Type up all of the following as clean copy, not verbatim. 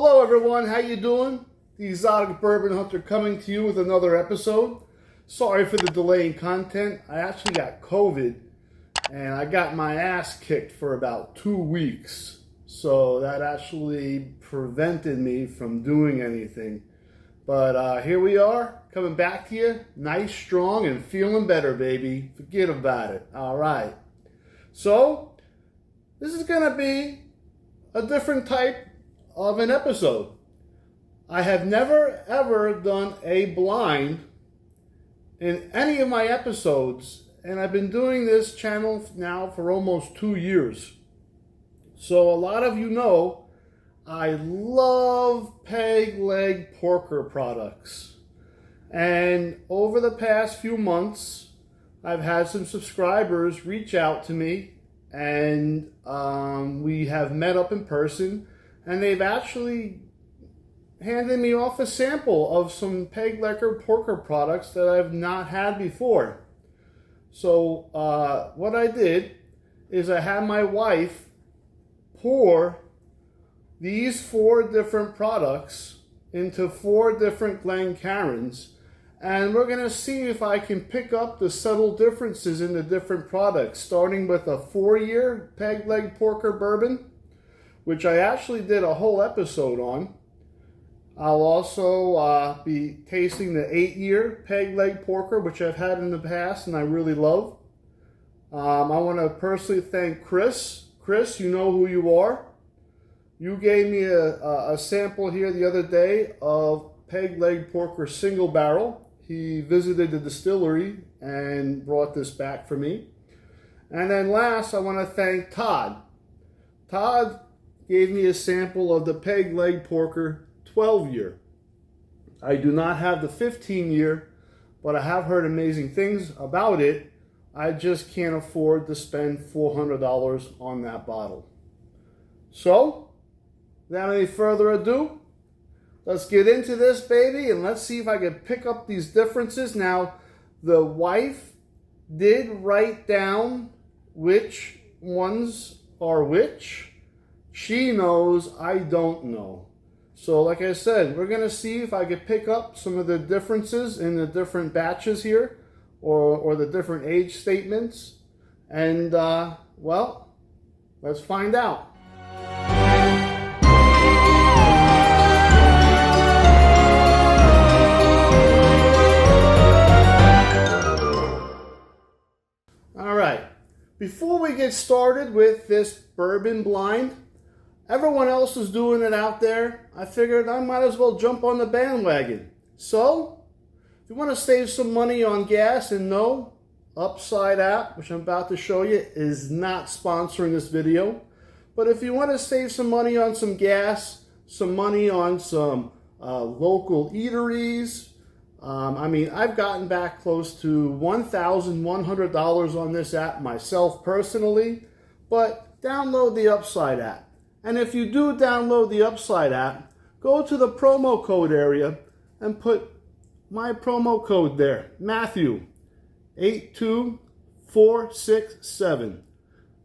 Hello everyone, how you doing? The Exotic Bourbon Hunter coming to you with another episode. Sorry for the delay in content. I actually got COVID and I got my ass kicked for about 2 weeks. So that actually prevented me from doing anything. But here we are, coming back to you, nice, strong, and feeling better, baby. Forget about it. All right. So this is going to be a different type of an episode. I have never ever done a blind in any of my episodes, and I've been doing this channel now for almost 2 years. So a lot of you know I love peg leg porker products, and over the past few months I've had some subscribers reach out to me, and we have met up in person. And they've actually handed me off a sample of some peg leg porker products that I've not had before. So what I did is I had my wife pour these 4 different products into 4 different Glencairns, and we're going to see if I can pick up the subtle differences in the different products, starting with a 4-year peg leg porker bourbon, which I actually did a whole episode on. I'll also be tasting the 8-year peg leg porker, which I've had in the past and I really love. I want to personally thank Chris. Chris, you know who you are. You gave me a sample here the other day of peg leg porker single barrel. He visited the distillery and brought this back for me. And then last, I want to thank Todd. Todd gave me a sample of the peg leg porker 12-year. I do not have the 15-year, but I have heard amazing things about it. I just can't afford to spend $400 on that bottle. So, without any further ado, let's get into this, baby, and let's see if I can pick up these differences. Now, the wife did write down which ones are which. She knows, I don't know. So like I said, we're going to see if I can pick up some of the differences in the different batches here, or the different age statements. And, well, let's find out. All right. Before we get started with this bourbon blind, everyone else is doing it out there. I figured I might as well jump on the bandwagon. So, if you want to save some money on gas, and no, Upside app, which I'm about to show you, is not sponsoring this video. But if you want to save some money on some gas, some money on some local eateries, I mean, I've gotten back close to $1,100 on this app myself personally. But download the Upside app. And if you do download the Upside app, go to the promo code area and put my promo code there, Matthew 82467.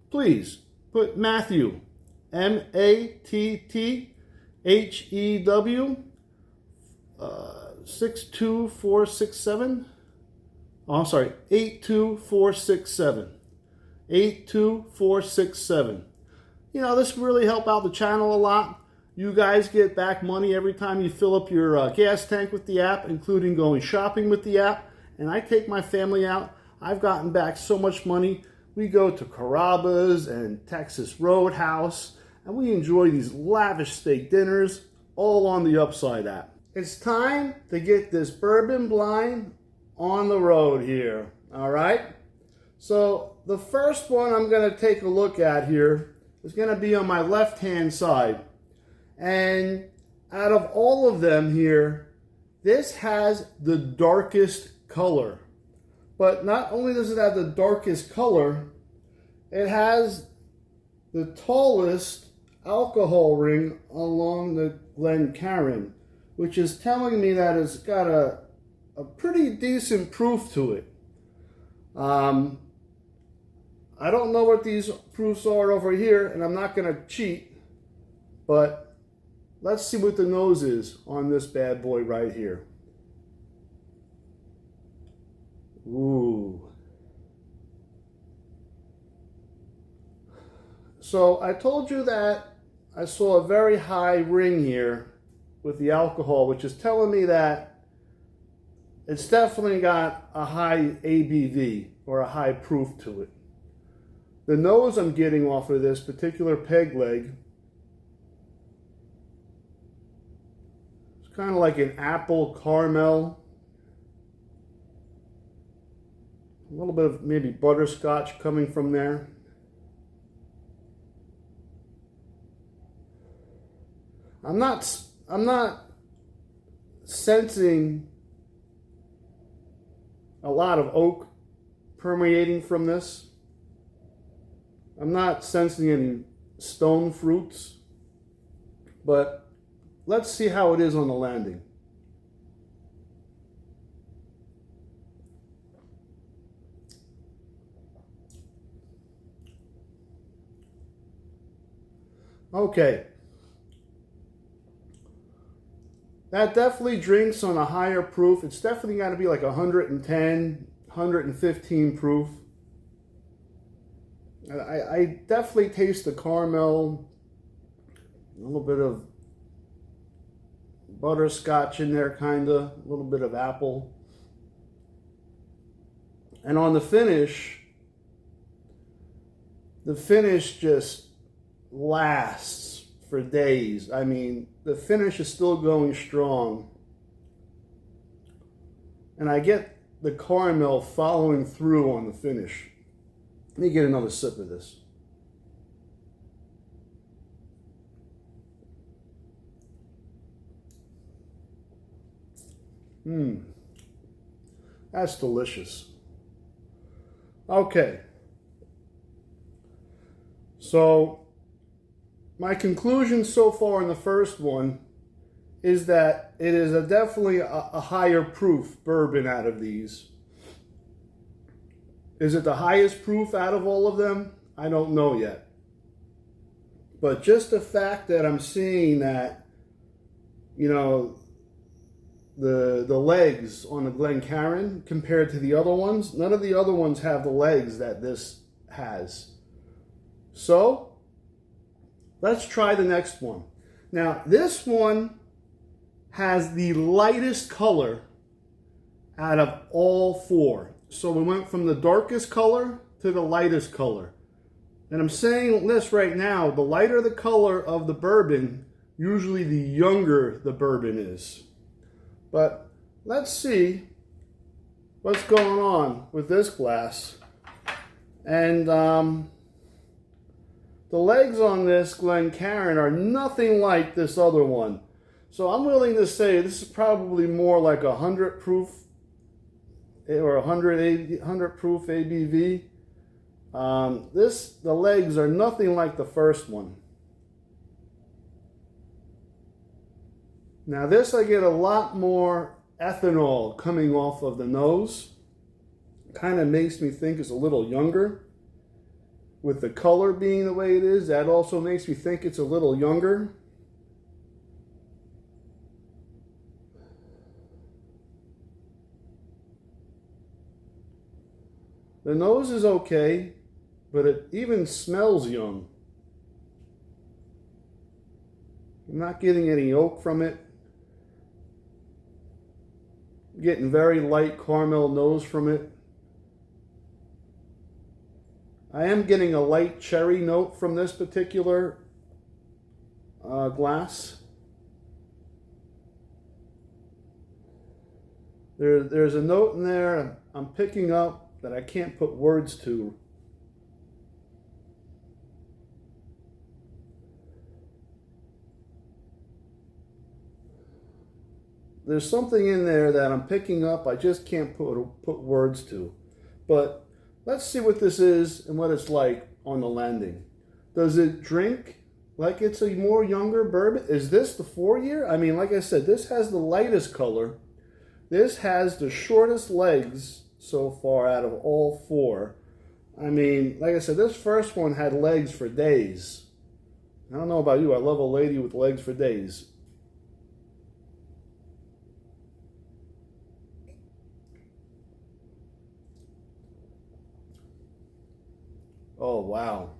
Please put Matthew, MATTHEW 62467. Oh, I'm sorry, 82467. 82467. You know, this really help out the channel a lot. You guys get back money every time you fill up your gas tank with the app, including going shopping with the app. And I take my family out. I've gotten back so much money. We go to Carrabba's and Texas Roadhouse, and we enjoy these lavish steak dinners all on the Upside app. It's time to get this bourbon blind on the road here. All right? So the first one I'm going to take a look at here is going to be on my left-hand side. And out of all of them here, this has the darkest color. But not only does it have the darkest color, it has the tallest alcohol ring along the Glencairn, which is telling me that it's got a pretty decent proof to it. I don't know what these proofs are over here, and I'm not going to cheat, but let's see what the nose is on this bad boy right here. Ooh. So I told you that I saw a very high ring here with the alcohol, which is telling me that it's definitely got a high ABV or a high proof to it. The nose I'm getting off of this particular peg leg, it's kind of like an apple caramel. A little bit of maybe butterscotch coming from there. I'm not sensing a lot of oak permeating from this. I'm not sensing any stone fruits, but let's see how it is on the landing. Okay. That definitely drinks on a higher proof. It's definitely got to be like 110, 115 proof. I definitely taste the caramel, a little bit of butterscotch in there, kind of, a little bit of apple. And on the finish just lasts for days. I mean, the finish is still going strong. And I get the caramel following through on the finish. Let me get another sip of this. That's delicious. Okay. So, my conclusion so far in the first one is that it is definitely a higher proof bourbon out of these. Is it the highest proof out of all of them? I don't know yet. But just the fact that I'm seeing that, you know, the legs on the Glencairn compared to the other ones, none of the other ones have the legs that this has. So, let's try the next one. Now, this one has the lightest color out of all four. So we went from the darkest color to the lightest color. And I'm saying this right now, the lighter the color of the bourbon, usually the younger the bourbon is. But let's see what's going on with this glass. And the legs on this Glencairn are nothing like this other one. So I'm willing to say this is probably more like 100 proof or 100 proof ABV. The legs are nothing like the first one. Now this, I get a lot more ethanol coming off of the nose. Kind of makes me think it's a little younger. With the color being the way it is, that also makes me think it's a little younger. The nose is okay, but it even smells young. I'm not getting any oak from it. I'm getting very light caramel nose from it. I am getting a light cherry note from this particular glass. There's a note in there I'm picking up that I can't put words to. There's something in there that I'm picking up, I just can't put words to. But let's see what this is and what it's like on the landing. Does it drink like it's a more younger bourbon? Is this the 4-year? I mean, like I said, this has the lightest color. This has the shortest legs so far out of all four. I mean, like I said, this first one had legs for days. I don't know about you, I love a lady with legs for days. Oh, wow.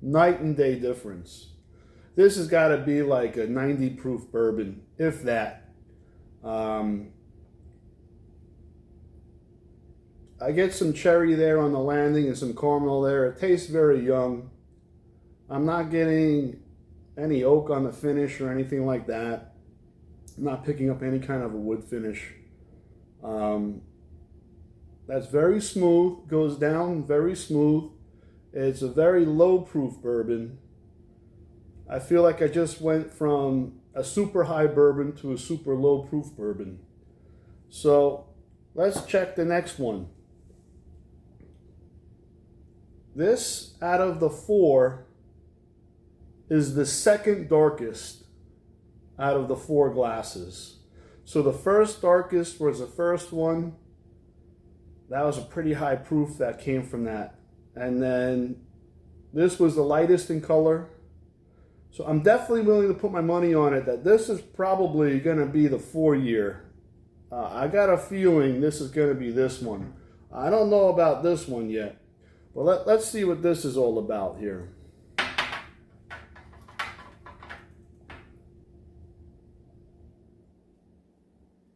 Night and day difference. This has got to be like a 90 proof bourbon, if that. I get some cherry there on the landing and some caramel there. It tastes very young. I'm not getting any oak on the finish or anything like that. I'm not picking up any kind of a wood finish. That's very smooth, goes down very smooth. It's a very low proof bourbon. I feel like I just went from a super high bourbon to a super low proof bourbon. So let's check the next one. This, out of the four, is the second darkest out of the four glasses. So the first darkest was the first one. That was a pretty high proof that came from that. And then this was the lightest in color. So I'm definitely willing to put my money on it that this is probably going to be the 4-year. I got a feeling this is going to be this one. I don't know about this one yet. But let's see what this is all about here.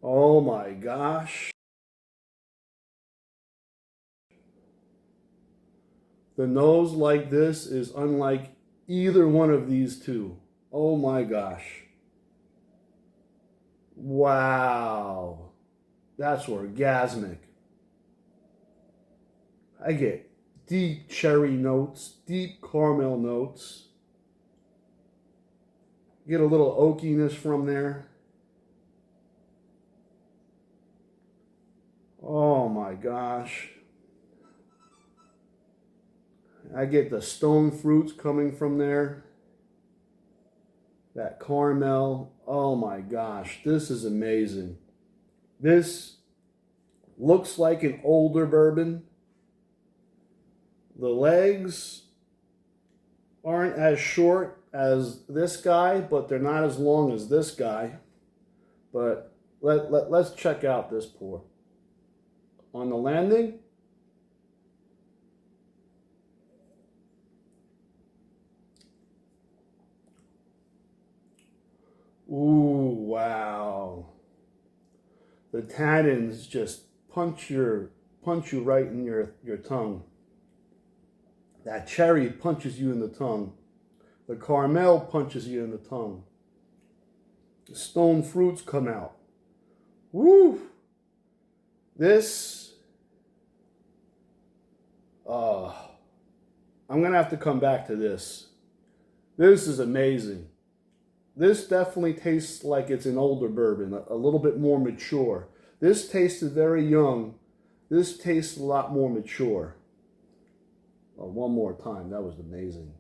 Oh my gosh. The nose like this is unlike either one of these two. Oh my gosh. Wow. That's orgasmic. I get deep cherry notes, deep caramel notes. Get a little oakiness from there. Oh my gosh. I get the stone fruits coming from there. That caramel. Oh my gosh, this is amazing. This looks like an older bourbon. The legs aren't as short as this guy, but they're not as long as this guy. But let's check out this pour. On the landing, ooh, wow. The tannins just punch you right in your tongue. That cherry punches you in the tongue. The caramel punches you in the tongue. The stone fruits come out. Woo! This, I'm going to have to come back to this. This is amazing. This definitely tastes like it's an older bourbon, a little bit more mature. This tasted very young. This tastes a lot more mature. One more time, that was amazing.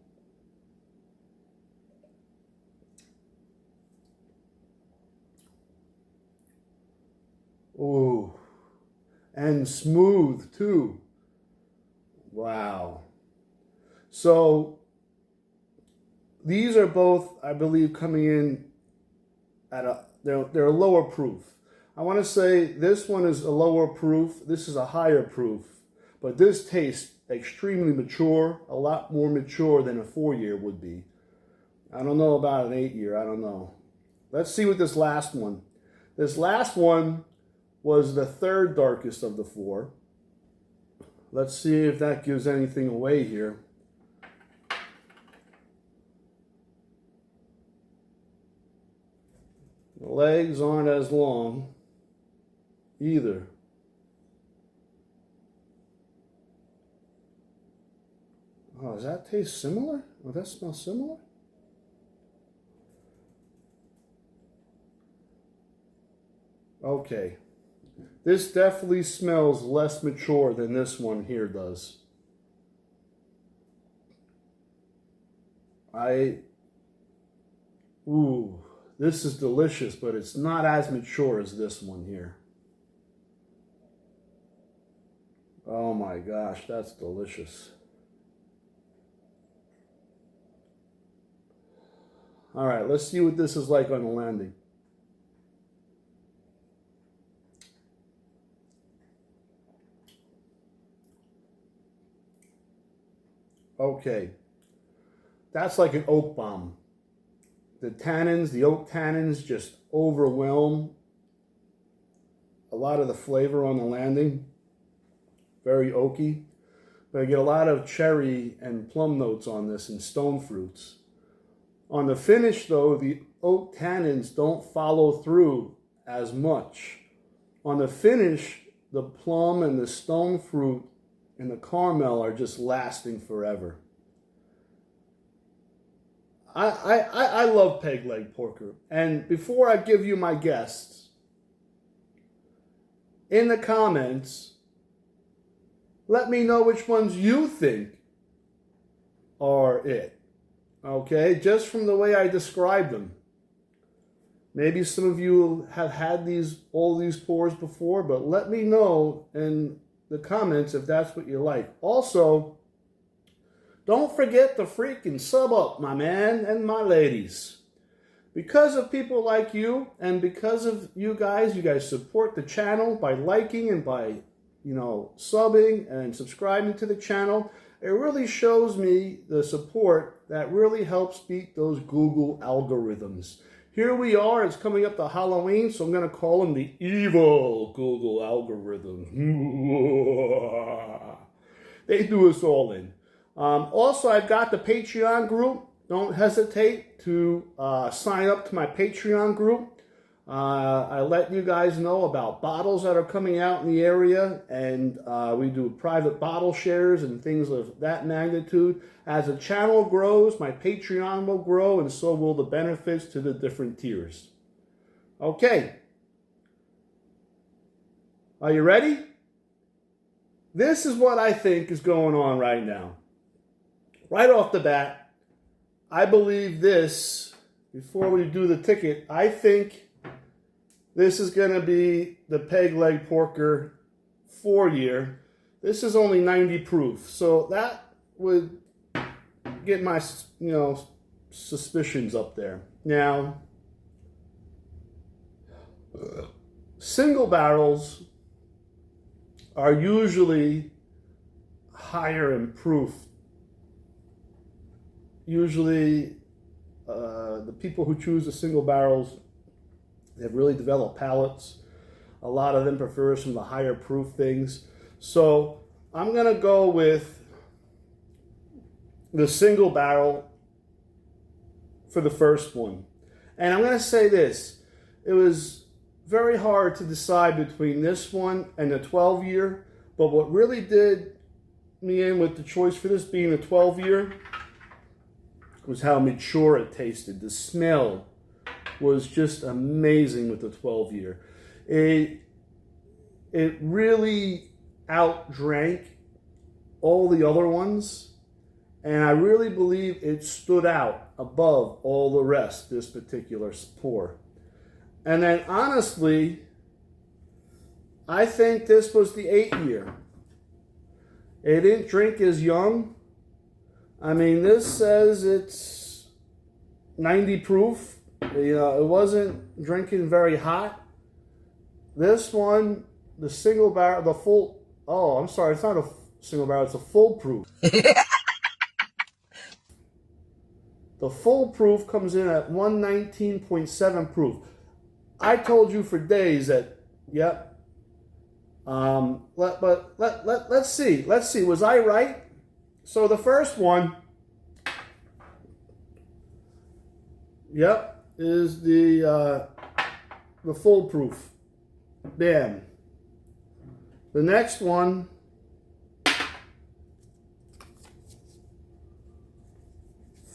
Ooh, and smooth too. Wow. So these are both, I believe, coming in at they're a lower proof. I want to say this one is a lower proof. This is a higher proof, but this tastes extremely mature, a lot more mature than a 4-year would be. I don't know about an 8-year. I don't know. Let's see what this last one. This last one was the third darkest of the 4. Let's see if that gives anything away here. The legs aren't as long either. Oh, does that taste similar? Oh, that smells similar? Okay. This definitely smells less mature than this one here does. Ooh, this is delicious, but it's not as mature as this one here. Oh my gosh, that's delicious. All right, let's see what this is like on the landing. Okay. That's like an oak bomb. The tannins, the oak tannins just overwhelm a lot of the flavor on the landing. Very oaky. But I get a lot of cherry and plum notes on this and stone fruits. On the finish though, the oak tannins don't follow through as much. On the finish, the plum and the stone fruit and the caramel are just lasting forever. I love peg leg porker. And before I give you my guests, in the comments, let me know which ones you think are it. Okay, just from the way I described them. Maybe some of you have had all these pours before, but let me know in the comments if that's what you like. Also, don't forget to freaking sub up, my man and my ladies. Because of people like you, and because of you guys support the channel by liking and by, subbing and subscribing to the channel. It really shows me the support that really helps beat those Google algorithms. Here we are, it's coming up to Halloween, so I'm going to call them the evil Google algorithms. They do us all in. Also, I've got the Patreon group. Don't hesitate to sign up to my Patreon group. I let you guys know about bottles that are coming out in the area, and we do private bottle shares and things of that magnitude. As the channel grows, my Patreon will grow, and so will the benefits to the different tiers. Okay. Are you ready? This is what I think is going on right now. Right off the bat, I believe this, before we do the ticket, I think this is going to be the peg leg porker 4-year. This is only 90 proof, so that would get my, suspicions up there. Now, single barrels are usually higher in proof. Usually, the people who choose the single barrels, they've really developed palates. A lot of them prefer some of the higher proof things. So I'm going to go with the single barrel for the first one. And I'm going to say this. It was very hard to decide between this one and the 12-year. But what really did me in with the choice for this being a 12-year was how mature it tasted. The smell was just amazing with the 12-year. It really outdrank all the other ones, and I really believe it stood out above all the rest, this particular pour. And then honestly, I think this was the 8-year. It didn't drink as young. I mean, this says it's 90 proof. It wasn't drinking very hot. This one, the single barrel, the full, oh, I'm sorry, it's not a single barrel, it's a full proof. The full proof comes in at 119.7 proof. I told you for days that, yep. Let's see. Was I right? So the first one, yep, is the full proof. Bam. The next one,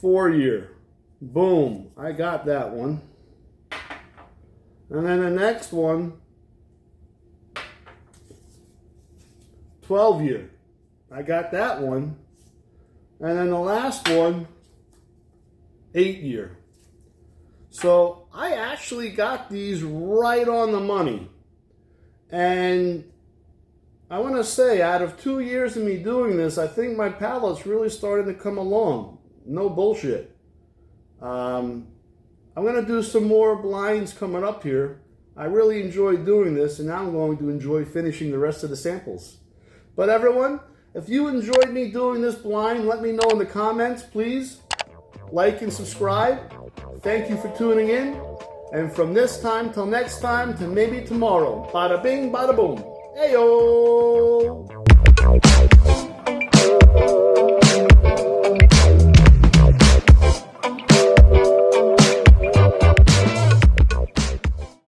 four-year. Boom. I got that one. And then the next one, 12-year. I got that one. And then the last one, 8-year. So I actually got these right on the money. And I want to say, out of 2 years of me doing this, I think my palate's really starting to come along. No bullshit. I'm going to do some more blinds coming up here. I really enjoyed doing this, and now I'm going to enjoy finishing the rest of the samples. But everyone, If you enjoyed me doing this blind, let me know in the comments, please. Like and subscribe. Thank you for tuning in. And from this time till next time to maybe tomorrow, bada bing, bada boom. Heyo!